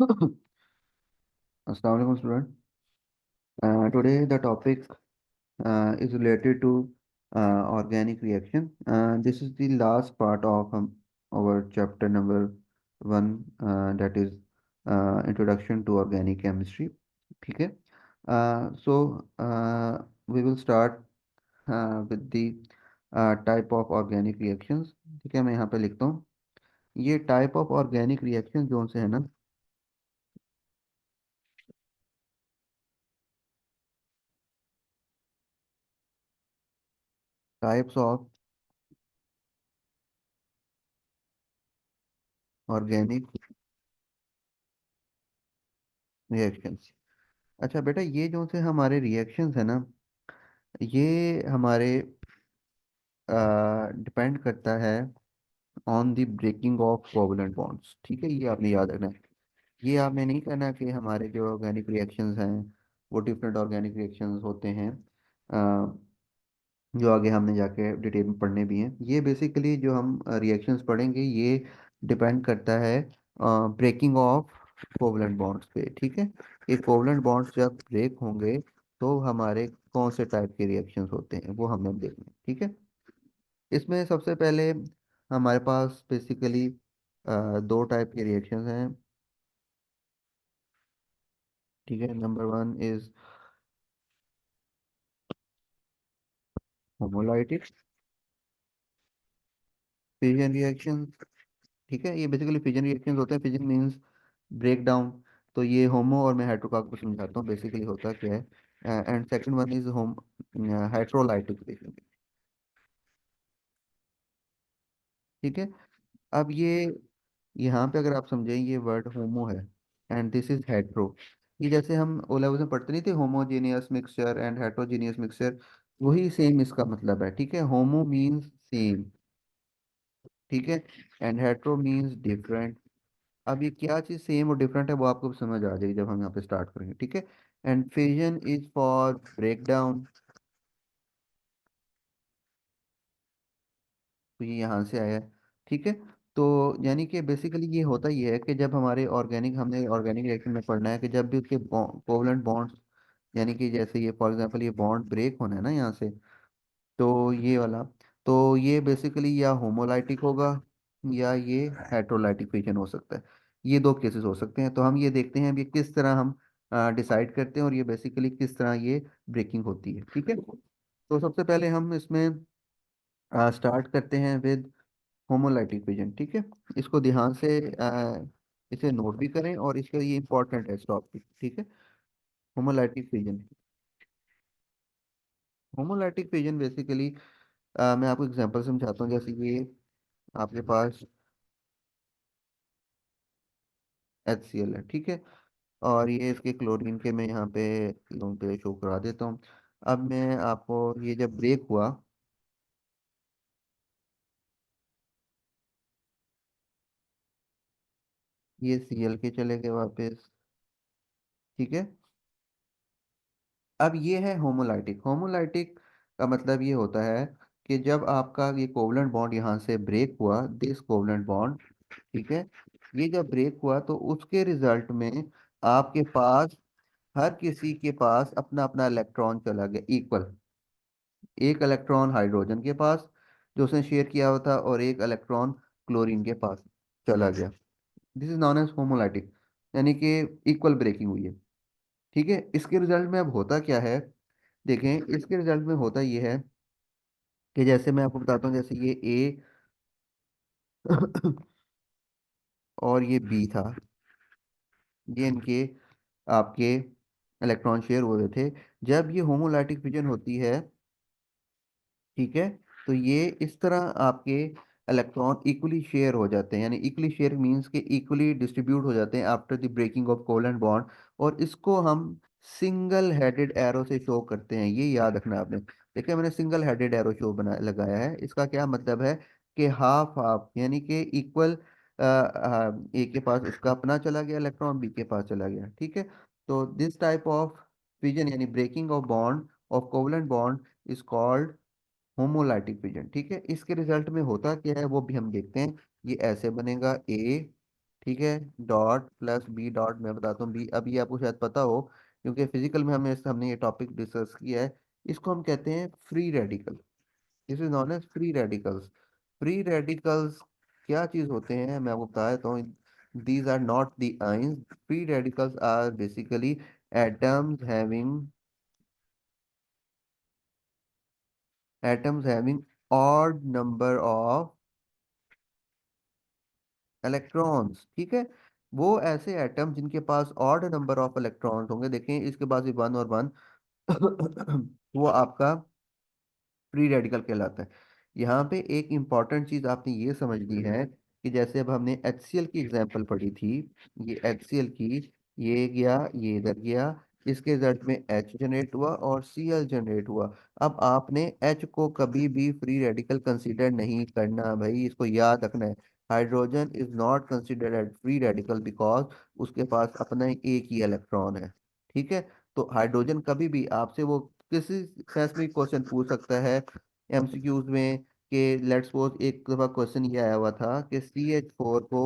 Assalamualaikum student. Today the topic is related to organic reaction. This is the last part of our chapter number 1, that is introduction to organic chemistry. ठीक है. We will start with the type of organic reactions. ठीक है, मैं यहाँ पे लिखता हूँ. ये type of organic reaction zone से है ना. Types of organic reactions. अच्छा बेटा, ये जो से हमारे रिएक्शंस है ना, ये हमारे डिपेंड करता है on the breaking of covalent bonds. ठीक है, ये आपने याद रखना है. ये आपने नहीं करना कि हमारे जो ऑर्गेनिक रिएक्शंस हैं वो डिफरेंट ऑर्गेनिक रिएक्शंस होते हैं, जो आगे हमने जाके डिटेल में पढ़ने भी हैं. ये बेसिकली जो हम रिएक्शंस पढ़ेंगे ये डिपेंड करता है ब्रेकिंग ऑफ कोवलेंट बॉन्ड्स पे. ठीक है, ये कोवलेंट बॉन्ड्स जब ब्रेक होंगे तो हमारे कौन से टाइप के रिएक्शंस होते हैं वो हमें देखना है. ठीक है, इसमें सबसे पहले हमारे पास बेसिकली दो टाइप के रिएक्शंस हैं. ठीक है, number 1 is homolytic fission reaction. ठीक है, ये बेसिकली फिजन रिएक्शंस होते हैं. Fission means break down. तो ये होमो और मैं हेट्रो का आपको समझाता हूँ बेसिकली होता क्या है. And second one is home heterolytic. ठीक है, अब ये यहाँ पे अगर आप समझें ये वर्ड होमो है एंड दिस इज हेट्रो. ये जैसे हम ओ लेवल्स में पढ़ते नहीं थे, homogeneous mixture and heterogeneous mixture, वही सेम इसका मतलब है. ठीक है, होमो मीन्स सेम. ठीक है, एंड हेट्रो मीन्स डिफरेंट. अब ये क्या चीज़ सेम और डिफरेंट है वो आपको समझ आ जाएगी जब हम यहाँ पे स्टार्ट करेंगे. ठीक है, and fission is for break down. तो ये यहाँ से आया है. ठीक है, तो यानी कि बेसिकली ये होता ही है कि जब हमारे ऑर्गेनिक हमने ऑर्गेनिक रिएक्शन में पढ़ना है कि जब भी उसके कोवलेंट बॉन्ड्स, यानी कि जैसे ये फॉर एग्जांपल ये बॉन्ड ब्रेक होना है ना यहाँ से, तो ये वाला, तो ये बेसिकली या होमोलाइटिक होगा या ये हेट्रोलाइटिक फिजन हो सकता है. ये दो केसेस हो सकते हैं. तो हम ये देखते हैं अभी किस तरह हम डिसाइड करते हैं और ये बेसिकली किस तरह ये ब्रेकिंग होती है. ठीक है, तो सबसे पहले हम इसमें स्टार्ट करते हैं विद होमोलाइटिक फिजन. ठीक है, इसको ध्यान से इसे नोट भी करें और इसका ये इंपॉर्टेंट है स्टॉप. ठीक है, homolytic fission. Homolytic fission basically मैं आपको एग्जांपल समझाता हूँ. जैसे ये आपके पास HCl है. ठीक है, और ये इसके क्लोरीन के मैं यहाँ पे लोगों पे शो करा देता हूँ. अब मैं आपको ये जब ब्रेक हुआ, ये Cl के चले गए वापस. ठीक है, अब ये है होमोलाइटिक. होमोलाइटिक का मतलब ये होता है कि जब आपका ये कोवलेंट बॉन्ड यहाँ से ब्रेक हुआ, दिस कोवलेंट बॉन्ड, ठीक है, ये जब ब्रेक हुआ तो उसके रिजल्ट में आपके पास हर किसी के पास अपना अपना इलेक्ट्रॉन चला गया इक्वल. एक इलेक्ट्रॉन हाइड्रोजन के पास जो उसने शेयर किया हुआ था और एक इलेक्ट्रॉन क्लोरीन के पास चला गया. This is known as homolytic, यानी कि इक्वल ब्रेकिंग हुई है. ठीक है, इसके रिजल्ट में अब होता क्या है, देखें इसके रिजल्ट में होता ये है कि जैसे मैं आपको बताता हूँ, जैसे ये ए और ये बी था, ये इनके आपके इलेक्ट्रॉन शेयर हुए थे. जब ये होमोलाइटिक फिजन होती है, ठीक है, तो ये इस तरह आपके इलेक्ट्रॉन इक्वली शेयर हो जाते हैं. यानी इक्वली शेयर मींस के इक्वली डिस्ट्रीब्यूट हो जाते हैं after the breaking of covalent bond. और इसको हम सिंगल हेडेड एरो से शो करते हैं. ये याद रखना आपने. देखिए मैंने सिंगल हेडेड एरो शो बना लगाया है. इसका क्या मतलब है कि हाफ हाफ, यानी कि इक्वल. ए के पास उसका अपना चला गया इलेक्ट्रॉन, बी के पास चला गया. ठीक है, तो दिस टाइप ऑफ फिजन यानी breaking of bond of covalent bond is called homolytic fission. ठीक है, इसके रिजल्ट में होता क्या है वो भी हम देखते हैं. ये ऐसे बनेगा ए ठीक है, डॉट प्लस बी डॉट, मैं बताता हूँ बी, अब ये आपको शायद पता हो क्योंकि फिजिकल में हमने ये टॉपिक डिस्कस किया है। इसको हम कहते हैं free radical. This is known as free radicals. Free radicals क्या चीज होते हैं मैं आपको बता देता हूँ। These are not the ions. Free radicals are basically atoms having atoms having odd number of electrons. ठीक है, वो ऐसे एटम जिनके पास ऑड नंबर ऑफ इलेक्ट्रॉन्स होंगे, देखें इसके पास भी वन और वन वो आपका फ्री रेडिकल कहलाता है। यहाँ पे एक इम्पॉर्टेंट चीज आपने ये समझनी है कि जैसे अब हमने HCl की एग्जांपल पढ़ी थी, ये HCl की, ये गया, ये इधर गया, इसके रिजल्ट में H जनरेट हुआ और Cl जनरेट हुआ। अब आपने H को कभी भी फ्री रेडिकल कंसीडर नहीं करना भाई, इसको याद रखना है। Hydrogen is not considered as free radical because उसके पास अपना एक ही इलेक्ट्रॉन है। ठीक है, तो हाइड्रोजन कभी भी आपसे वो किसी स्पेसिफिक क्वेश्चन पूछ सकता है MCQs में कि लेट्स सपोज एक दफा क्वेश्चन ये आया हुआ था कि CH4 को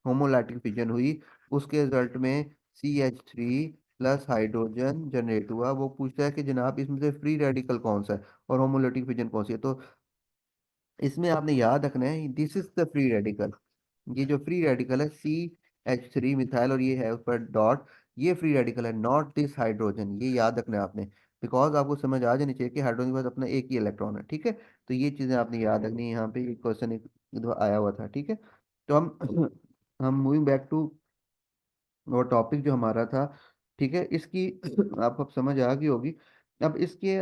होमोलैटिक फिजन हुई, उसके रिजल्ट में CH3 प्लस हाइड्रोजन जनरेट हुआ। वो पूछता है कि जनाब इसमें से फ्री रेडिकल कौन सा है और होमोलैटिक फिजन कौन सी है। तो इसमें आपने याद रखना है this is the free radical. ये जो फ्री रेडिकल है CH3 मिथाइल और ये है उस पर डॉट, ये फ्री रेडिकल है, नॉट दिस हाइड्रोजन। ये याद रखना है आपने, बिकॉज आपको समझ आ जानी चाहिए कि हाइड्रोजन के पास अपना एक ही इलेक्ट्रॉन है। ठीक है, तो ये चीजें आपने याद रखनी है। यहाँ पे ये क्वेश्चन एक दफा आया हुआ था। ठीक है, तो हम हम मूविंग बैक टू वो टॉपिक जो हमारा था। ठीक है, इसकी आपको अब समझ आ गई होगी। अब इसके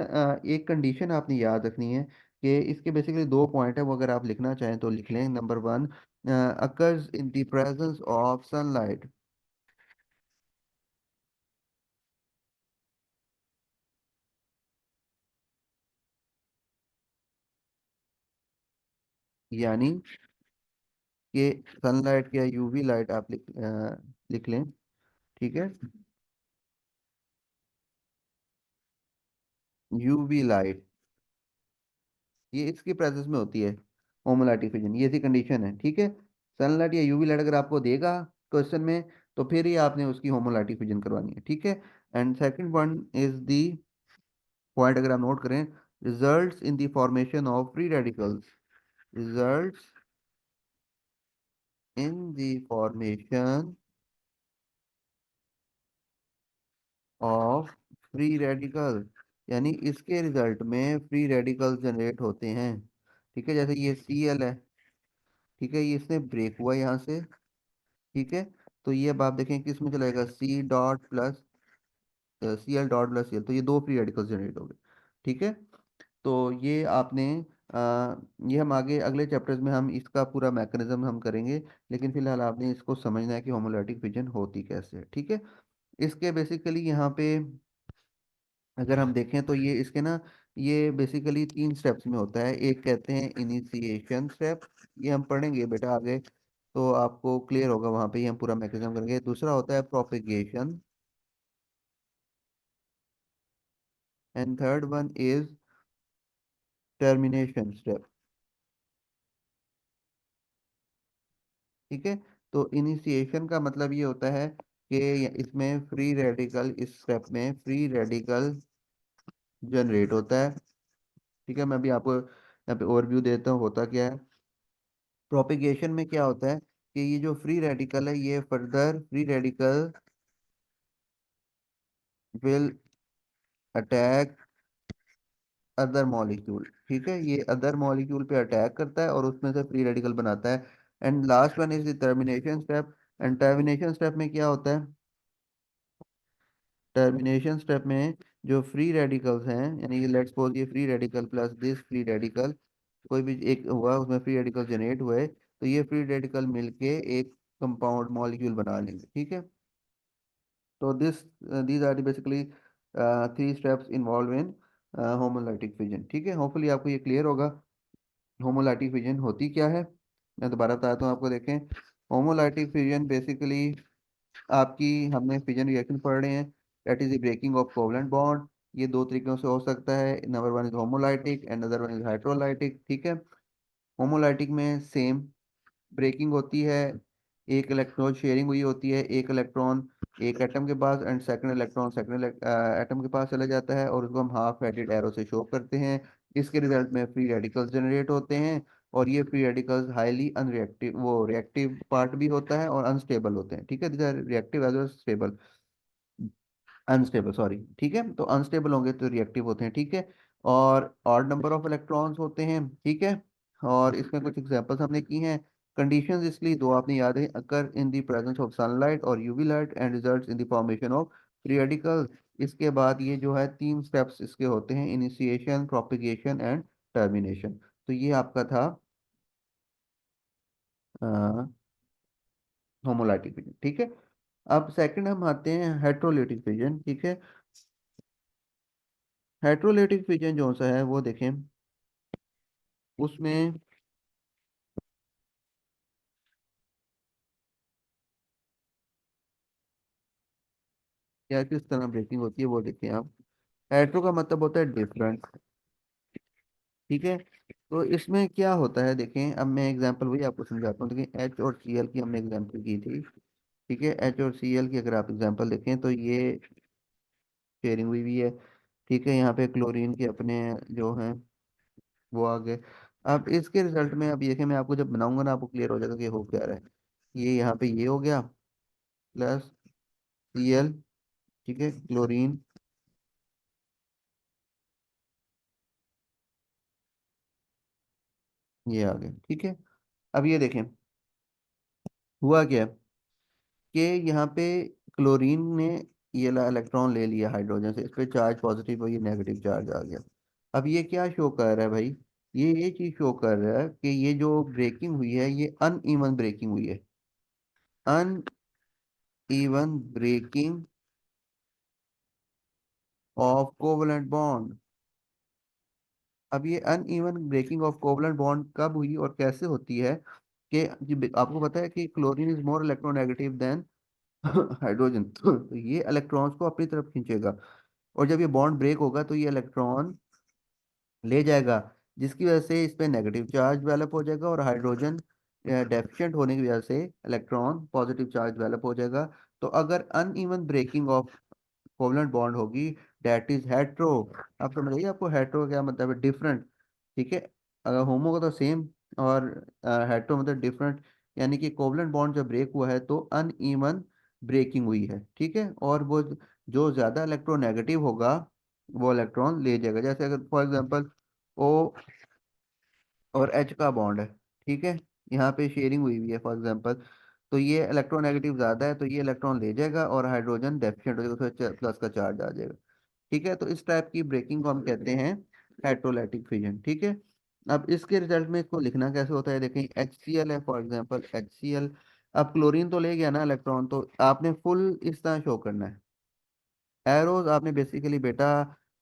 एक कंडीशन आपने याद रखनी है कि इसके बेसिकली दो पॉइंट है, वो अगर आप लिखना चाहें तो लिख लें। Number one, occurs in the presence of sunlight, यानी कि सनलाइट या UV लाइट आप लिख लें। ठीक है, UV लाइट ये इसकी प्रेजेंस में होती है होमोलैटिक फिजन, ये ऐसी कंडीशन है। ठीक है, सनलाइट या UV लाइट अगर आपको देगा क्वेश्चन में तो फिर ही आपने उसकी होमोलैटिक फिजन करवानी है। ठीक है, and second one is the point, अगर आप नोट करें, results in the formation of free radicals, results in the formation of free radical, यानी इसके रिजल्ट में फ्री रेडिकल्स जनरेट होते हैं। ठीक है, जैसे ये Cl है, ठीक है, ये इसने ब्रेक हुआ यहाँ से। ठीक है, तो ये अब आप देखें किस में चलेगा, C dot plus Cl dot plus Cl, तो ये दो फ्री रेडिकल्स जनरेट हो गए। ठीक है, तो ये आपने ये हम आगे अगले चैप्टर्स में हम इसका पूरा मैकेनिज्म हम करेंगे, लेकिन फिलहाल आपने इसको समझना है कि होमोलैटिक फिजन होती कैसे है। ठीक है, इसके बेसिकली यहाँ पे अगर हम देखें तो ये इसके ना, ये बेसिकली तीन स्टेप्स में होता है। एक कहते हैं इनिशिएशन स्टेप, ये हम पढ़ेंगे बेटा आगे, तो आपको क्लियर होगा, वहां पे ही हम पूरा मैकेनिज्म करेंगे। दूसरा होता है propagation, and third one is termination step. ठीक है, तो इनिशिएशन का मतलब ये होता है कि इसमें फ्री रेडिकल, इस स्टेप में फ्री रेडिकल जनरेट होता है। ठीक है, मैं भी आपको यहाँ पे ओवरव्यू देता हूँ होता क्या है। प्रोपिगेशन में क्या होता है कि ये जो फ्री रेडिकल है ये further free radical will attack other molecule. ठीक है, ये अदर मॉलिक्यूल पे अटैक करता है और उसमें से फ्री रेडिकल बनाता है। And last one is the termination step. And termination step में क्या होता है, टर्मिनेशन स्टेप में जो फ्री रेडिकल्स हैं, यानी लेट्स सपोज ये free radical plus this free radical, कोई भी एक हुआ उसमें फ्री रेडिकल जनरेट हुए, तो ये फ्री रेडिकल मिलके एक कंपाउंड मॉलिक्यूल बना लेंगे। ठीक है, तो this these are basically three steps involve in homolytic fission. ठीक है, होपफुली आपको ये क्लियर होगा होमोलाइटिक फिजन होती क्या है। मैं दोबारा बताता हूँ आपको, देखें होमोलाइटिक फिजन बेसिकली आपकी, हमने फिजन रिएक्शन पढ़ रहे हैं, that is the breaking of covalent bond. ये दो तरीकों से हो सकता है, number one is homolytic and other one is hydrolytic. ठीक है, होमोलाइटिक में सेम ब्रेकिंग होती है, एक इलेक्ट्रॉन शेयरिंग हुई होती है, एक इलेक्ट्रॉन एक एटम के पास and second electron second atom के पास चला जाता है, और उसको हम हाफ हेडेड एरो से शो करते हैं। इसके रिजल्ट में फ्री रेडिकल्स जनरेट होते हैं, और ये फ्री रेडिकल्स हाईली अनरिएक्टिव, वो रिएक्टिव पार्ट भी होता है और अनस्टेबल होते हैं, ठीक है, this are reactive as well stable, unstable sorry, ठीक है, तो अनस्टेबल होंगे तो रिएक्टिव होते हैं, ठीक है। और ऑड नंबर ऑफ इलेक्ट्रॉन्स होते हैं, ठीक है। और इसमें कुछ एग्जांपल्स हमने की हैं। कंडीशंस इसलिए दो आपने याद है, occur in the presence of sunlight और UV light and results in the formation of free radicals. इसके बाद ये जो है तीन स्टेप्स इसके होते हैं, इनिशिएशन, प्रोपिगेशन एंड टर्मिनेशन। तो ये आपका था होमोलाइटिक फिजन, ठीक है। अब सेकंड हम आते हैं हेट्रोलाइटिक फिजन, ठीक है। हेट्रोलाइटिक फिजन जो सा है वो देखें, उसमें क्या किस तरह ब्रेकिंग होती है वो देखें आप। हेट्रो का मतलब होता है डिफरेंट, ठीक है। तो इसमें क्या होता है देखें, अब मैं एग्जांपल वही आपको समझाता हूँ। देखिए एच और सी एल की हमने एग्जांपल की थी, ठीक है। एच और सी एल की अगर आप एग्जांपल देखें तो ये शेयरिंग हुई भी है, ठीक है। यहाँ पे क्लोरीन के अपने जो हैं वो आ गए। अब इसके रिजल्ट में अब ये कि मैं आपको जब बनाऊंगा ना, आपको क्लियर हो जाएगा कि हो क्या रहा है। ये यहाँ पे ये हो गया प्लस सी एल, ठीक है, क्लोरीन, ये आ गया, ठीक है। अब ये देखें हुआ क्या है कि यहाँ पे क्लोरीन ने ये इलेक्ट्रॉन ले लिया हाइड्रोजन से, इस पे चार्ज पॉजिटिव और ये नेगेटिव चार्ज आ गया। अब ये क्या शो कर रहा है भाई, ये चीज शो कर रहा है कि ये जो ब्रेकिंग हुई है ये अनइवन ब्रेकिंग हुई है, uneven breaking of covalent bond. अब ये uneven breaking of covalent bond कब हुई और कैसे होती है कि आपको पता है कि chlorine is more electronegative than hydrogen, तो ये इलेक्ट्रॉन्स को अपनी तरफ खींचेगा, और जब ये बॉन्ड ब्रेक होगा तो ये इलेक्ट्रॉन ले जाएगा, जिसकी वजह से इस पे नेगेटिव चार्ज डेवलप हो जाएगा, और हाइड्रोजन डेफिशिएंट होने की वजह से इलेक्ट्रॉन पॉजिटिव चार्ज डेवलप हो जाएगा। तो अगर uneven breaking of covalent bond होगी, दैट इज हेट्रो। आप समझ आइए आपको हेट्रो क्या मतलब है, डिफरेंट, ठीक है। अगर होमो का तो सेम, और हेट्रो मतलब डिफरेंट, यानी कि कोवलेंट बॉन्ड जब ब्रेक हुआ है तो अनइवन ब्रेकिंग हुई है, ठीक है। और वो जो ज्यादा इलेक्ट्रोनेगेटिव होगा वो इलेक्ट्रॉन ले जाएगा। जैसे अगर फॉर एग्जांपल ओ और एच का बॉन्ड है, ठीक है, यहाँ पे शेयरिंग हुई हुई है फॉर एग्जांपल, तो ये इलेक्ट्रोनेगेटिव ज़्यादा है तो ये इलेक्ट्रॉन ले जाएगा, और हाइड्रोजन डेफिशिएंट हो जाएगा, उसमें प्लस का चार्ज आ जाएगा, ठीक है। तो इस टाइप की ब्रेकिंग को हम कहते हैं हेट्रोलाइटिक फिजन, ठीक है। अब इसके रिजल्ट में इसको लिखना कैसे होता है, देखें एच सी एल है for example, H C L. अब क्लोरीन तो ले गया ना इलेक्ट्रॉन, तो आपने फुल इस तरह शो करना है एरोज, आपने बेसिकली बेटा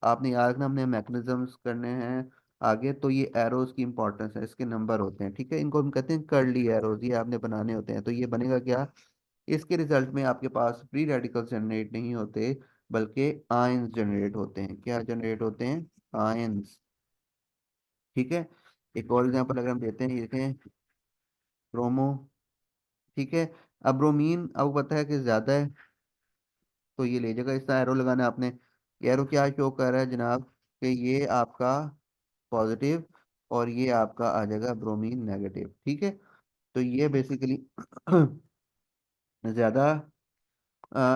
आपने याद रखना, हमने मैकेनिज्म्स करने हैं आगे, तो ये एरोज की इंपॉर्टेंस है, इसके नंबर होते हैं, ठीक है। इनको हम कहते हैं कर्ली एरोज, ये आपने बनाने होते हैं। तो ये बनेगा क्या, इसके रिजल्ट में आपके पास फ्री रेडिकल्स जनरेट नहीं होते, बल्कि आयंस जनरेट होते हैं। क्या जनरेट होते हैं, आयंस, ठीक है। एक और एग्जांपल अगर हम देते हैं, ये देखें ब्रोमो, ठीक है। अब ब्रोमीन अब पता है कि ज्यादा है, तो ये ले जाएगा, इसका एरो लगाना है आपने। एरो क्या शो कर रहा है जनाब, कि ये आपका पॉजिटिव और ये आपका आ जाएगा ब्रोमीन नेगेटिव, ठीक है। तो ये बेसिकली ज्यादा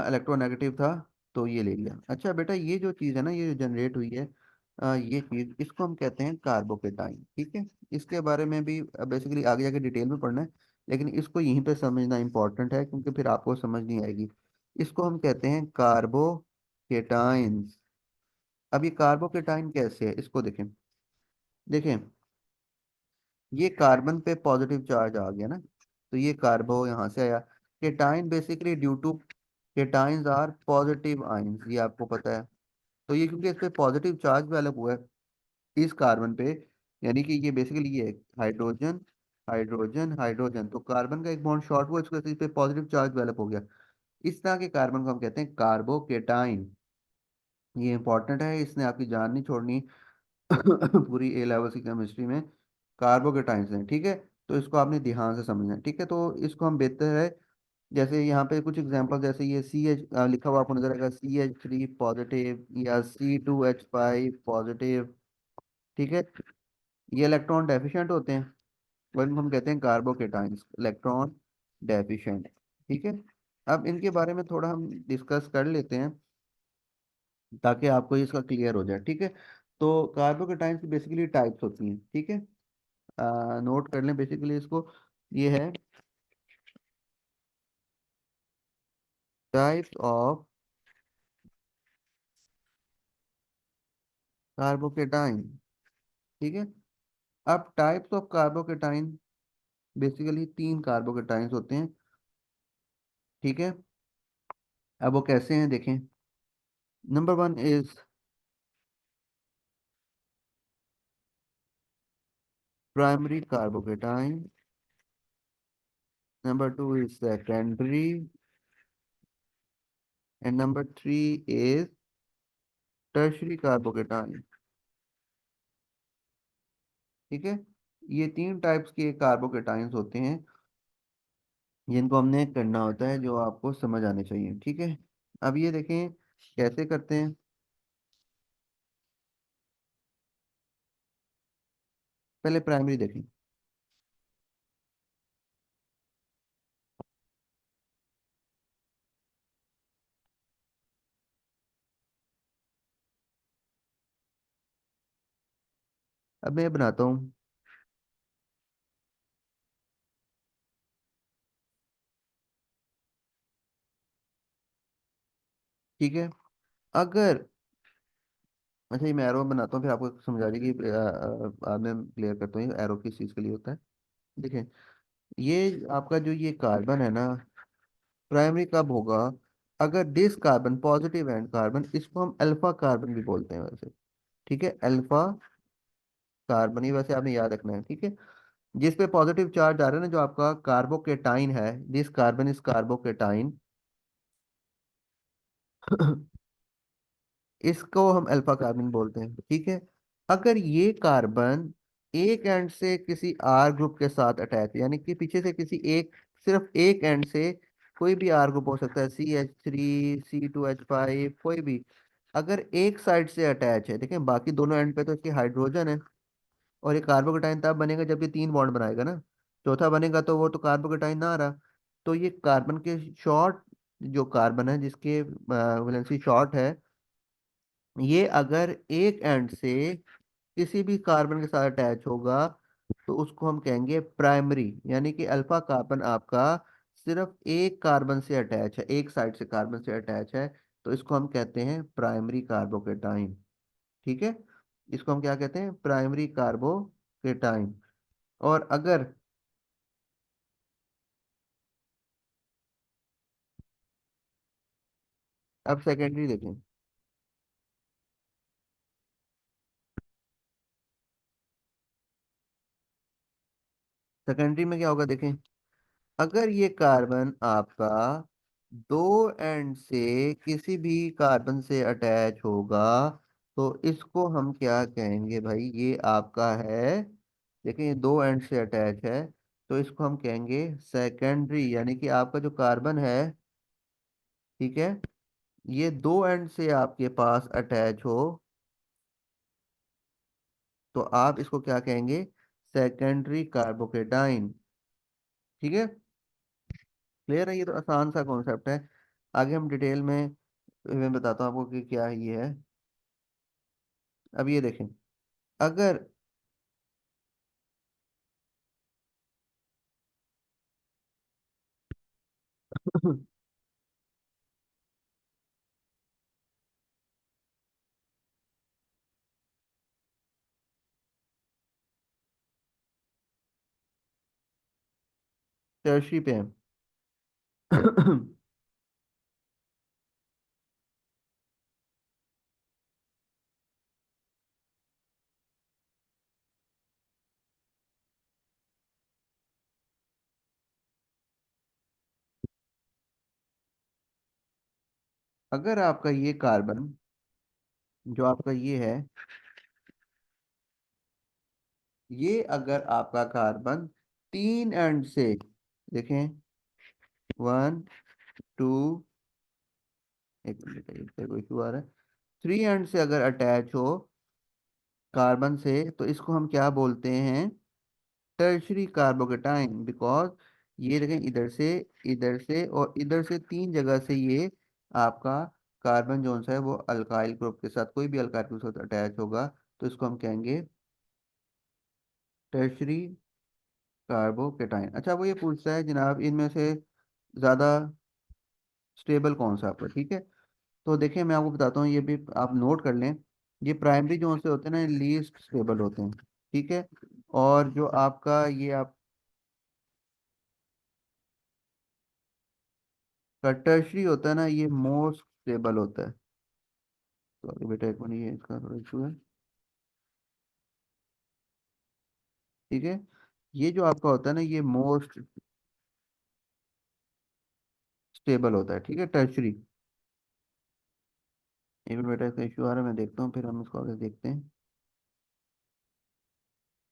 इलेक्ट्रोनेगेटिव था, तो ये ले लिया। अच्छा बेटा ये जो चीज़ है ना, ये जो जनरेट हुई है, ये चीज़ इसको हम कहते हैं कार्बोकेटाइन, ठीक है। इसके बारे में भी बेसिकली आगे जाके डिटेल में पढ़ना है, लेकिन इसको यहीं पे समझना इंपॉर्टेंट है, क्योंकि फिर आपको समझ नहीं आएगी। इसको हम कहते हैं कार्बोकेटाइंस। अब ये कार्बोकेटाइन कैसे है, इसको देखें, देखें ये कार्बन पे पॉजिटिव चार्ज आ गया ना, तो ये कार्बो यहाँ से आया। Cation basically due to cations are positive ions, ये आपको पता है। तो ये क्योंकि इस पे पॉजिटिव चार्ज डेवलप हुआ है इस कार्बन पे, यानी कि ये बेसिकली ये है हाइड्रोजन हाइड्रोजन हाइड्रोजन, तो कार्बन का एक बॉन्ड शॉर्ट हुआ, इसके वजह से इस पे पॉजिटिव चार्ज डेवलप हो गया। इस तरह के कार्बन को हम कहते हैं कार्बोकेटाइन। ये इंपॉर्टेंट है, इसने आपकी जान नहीं छोड़नी पूरी ए लेवल की केमिस्ट्री में। कार्बोकेटाइंस हैं, ठीक है। तो इसको आपने ध्यान से समझना है, ठीक है। तो इसको हम बेहतर है, जैसे यहाँ पे कुछ एग्जांपल, जैसे ये लिखा हुआ आपको नजर आएगा, CH3 पॉजिटिव या C2H5 पॉजिटिव, ठीक है। ये इलेक्ट्रॉन डेफिशिएंट होते हैं, वही हम कहते हैं कार्बोकेटाइंस, इलेक्ट्रॉन डेफिशिएंट, ठीक है। अब इनके बारे में थोड़ा हम डिस्कस कर लेते हैं ताकि आपको इसका क्लियर हो जाए, ठीक है। तो कार्बोकेटाइंस की बेसिकली टाइप्स होती हैं, ठीक है। नोट कर लें बेसिकली इसको, ये है टाइप्स ऑफ कार्बोकेटाइन, ठीक है। अब टाइप्स ऑफ कार्बोकेटाइन, बेसिकली तीन कार्बोकेटाइंस होते हैं, ठीक है। अब वो कैसे हैं देखें। Number one is primary carbocation, number two is secondary, and number three is tertiary carbocation, ठीक है। ये तीन टाइप्स के कार्बोकेटाइंस होते हैं जिनको हमने करना होता है, जो आपको समझ आने चाहिए, ठीक है। अब ये देखें कैसे करते हैं। पहले प्राइमरी देखें। अब मैं बनाता हूँ, ठीक है। अगर, अच्छा ये मैं एरो बनाता हूँ फिर आपको समझा दी कि बाद में क्लियर करता हूँ एरो किस चीज़ के लिए होता है। देखें, ये आपका जो ये कार्बन है ना, प्राइमरी कब होगा, अगर this carbon positive and carbon, इसको हम अल्फा कार्बन भी बोलते हैं वैसे, ठीक है। अल्फा कार्बन, ये वैसे आपने याद रखना है, ठीक है। जिस पे पॉजिटिव चार्ज आ रहा है ना, जो आपका कार्बोकेटाइन है, दिस कार्बन इज कार्बोकेटाइन, इसको हम अल्फा कार्बन बोलते हैं, ठीक है। अगर ये कार्बन एक एंड से किसी आर ग्रुप के साथ अटैच, यानी कि पीछे से किसी एक, सिर्फ एक एंड से, कोई भी आर ग्रुप हो सकता है, CH3 C2H5 कोई भी, अगर एक साइड से अटैच है, देखें बाकी दोनों एंड पे तो इसके हाइड्रोजन है, और ये कार्बोकेटाइन तब बनेगा जब ये तीन बॉन्ड बनाएगा ना, चौथा बनेगा तो वो तो कार्बोकेटाइन ना रहा। तो ये कार्बन के शॉर्ट, जो कार्बन है जिसके वैलेंसी शॉर्ट है, ये अगर एक एंड से किसी भी कार्बन के साथ अटैच होगा तो उसको हम कहेंगे प्राइमरी, यानी कि अल्फा कार्बन आपका सिर्फ एक कार्बन से अटैच है, एक साइड से कार्बन से अटैच है, तो इसको हम कहते हैं प्राइमरी कार्बोकेटाइन, ठीक है। इसको हम क्या कहते हैं, प्राइमरी कार्बोकेटाइन। और अगर, अब सेकेंडरी देखें। सेकेंडरी में क्या होगा देखें, अगर ये कार्बन आपका दो एंड से किसी भी कार्बन से अटैच होगा तो इसको हम क्या कहेंगे भाई, ये आपका है, देखिए ये दो एंड से अटैच है, तो इसको हम कहेंगे सेकेंडरी, यानी कि आपका जो कार्बन है, ठीक है, ये दो एंड से आपके पास अटैच हो तो आप इसको क्या कहेंगे, सेकेंडरी कार्बोकेटाइन, ठीक है। क्लियर है, ये तो आसान सा कॉन्सेप्ट है। आगे हम डिटेल में मैं बताता हूँ आपको कि क्या ये है। अब ये देखें, अगर टर्शी पे हैं। अगर आपका ये कार्बन, जो आपका ये है, ये अगर आपका कार्बन तीन एंड से, देखें, वन, टू, एक मिनट, एक कोई इशू आ रहा है, थ्री एंड से अगर अटैच हो कार्बन से, तो इसको हम क्या बोलते हैं? Tertiary carbocation. बिकॉज ये देखें, इधर से और इधर से, तीन जगह से ये आपका कार्बन जो सा है वो अल्काइल ग्रुप के साथ, कोई भी अल्काइल ग्रुप के साथ अटैच होगा, तो इसको हम कहेंगे टर्शरी कार्बोकेटाइन। अच्छा, वो ये पूछता है जनाब, इनमें से ज़्यादा स्टेबल कौन सा आपका, ठीक है? तो देखिए, मैं आपको बताता हूँ, ये भी आप नोट कर लें। ये प्राइमरी जो से होते हैं ना, लीस्ट स्टेबल होते हैं, ठीक है? और जो आपका ये आपका टर्शरी होता है ना, ये मोस्ट स्टेबल होता है। सॉरी बेटा, एक मिनट, ये इसका थोड़ा इशू है, ठीक है? ये जो आपका होता है ना, ये मोस्ट स्टेबल होता है, ठीक है, टर्शरी। एक मिनट बेटा, इसका इशू आ रहा है, मैं देखता हूँ, फिर हम इसको आगे देखते हैं।